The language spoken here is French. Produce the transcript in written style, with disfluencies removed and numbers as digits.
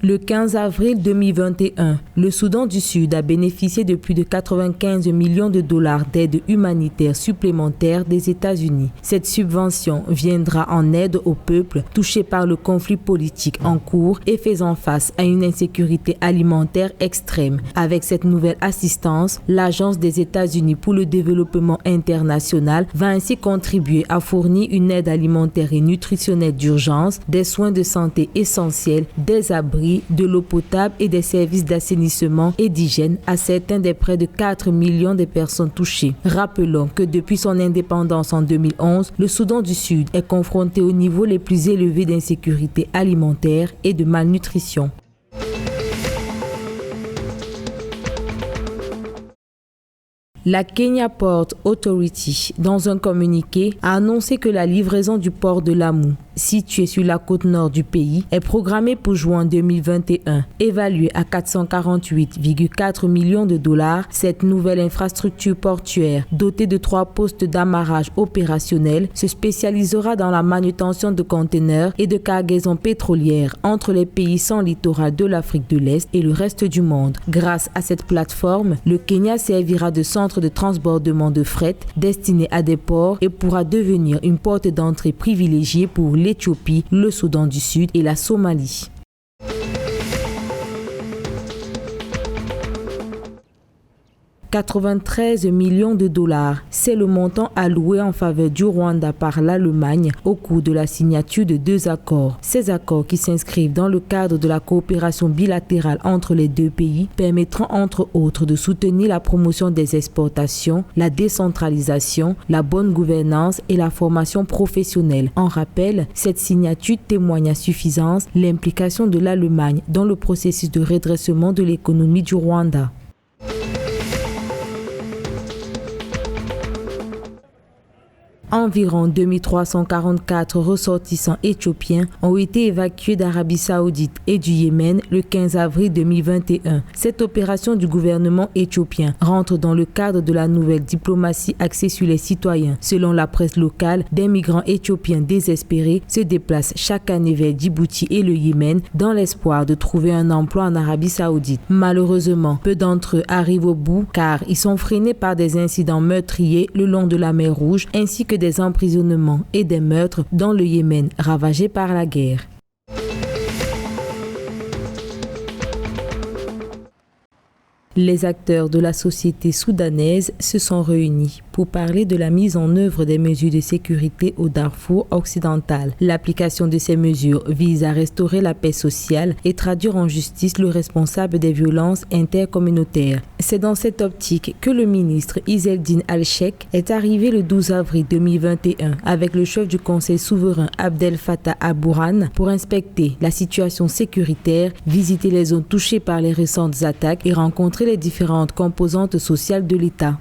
Le 15 avril 2021, le Soudan du Sud a bénéficié de plus de 95 millions de dollars d'aide humanitaire supplémentaire des États-Unis. Cette subvention viendra en aide au peuple touché par le conflit politique en cours et faisant face à une insécurité alimentaire extrême. Avec cette nouvelle assistance, l'Agence des États-Unis pour le développement international va ainsi contribuer à fournir une aide alimentaire et nutritionnelle d'urgence, des soins de santé essentiels, des abris, de l'eau potable et des services d'assainissement et d'hygiène à certains des près de 4 millions de personnes touchées. Rappelons que depuis son indépendance en 2011, le Soudan du Sud est confronté au niveau les plus élevés d'insécurité alimentaire et de malnutrition. La Kenya Port Authority, dans un communiqué, a annoncé que la livraison du port de Lamu, situé sur la côte nord du pays, est programmée pour juin 2021. Évaluée à 448,4 millions de dollars, cette nouvelle infrastructure portuaire, dotée de 3 postes d'amarrage opérationnels, se spécialisera dans la manutention de conteneurs et de cargaisons pétrolières entre les pays sans littoral de l'Afrique de l'Est et le reste du monde. Grâce à cette plateforme, le Kenya servira de centre de transbordement de fret destiné à des ports et pourra devenir une porte d'entrée privilégiée pour l'Éthiopie, le Soudan du Sud et la Somalie. « 93 millions de dollars, c'est le montant alloué en faveur du Rwanda par l'Allemagne au cours de la signature de 2 accords. Ces accords qui s'inscrivent dans le cadre de la coopération bilatérale entre les 2 pays permettront entre autres de soutenir la promotion des exportations, la décentralisation, la bonne gouvernance et la formation professionnelle. En rappel, cette signature témoigne à suffisance l'implication de l'Allemagne dans le processus de redressement de l'économie du Rwanda. Environ 2344 ressortissants éthiopiens ont été évacués d'Arabie Saoudite et du Yémen le 15 avril 2021. Cette opération du gouvernement éthiopien rentre dans le cadre de la nouvelle diplomatie axée sur les citoyens. Selon la presse locale, des migrants éthiopiens désespérés se déplacent chaque année vers Djibouti et le Yémen dans l'espoir de trouver un emploi en Arabie Saoudite. Malheureusement, peu d'entre eux arrivent au bout car ils sont freinés par des incidents meurtriers le long de la mer Rouge ainsi que des emprisonnements et des meurtres dans le Yémen ravagé par la guerre. Les acteurs de la société soudanaise se sont réunis pour parler de la mise en œuvre des mesures de sécurité au Darfour occidental. L'application de ces mesures vise à restaurer la paix sociale et traduire en justice le responsable des violences intercommunautaires. C'est dans cette optique que le ministre Izzeldine Al-Sheikh est arrivé le 12 avril 2021 avec le chef du Conseil souverain Abdel Fattah al-Burhan pour inspecter la situation sécuritaire, visiter les zones touchées par les récentes attaques et rencontrer les différentes composantes sociales de l'État.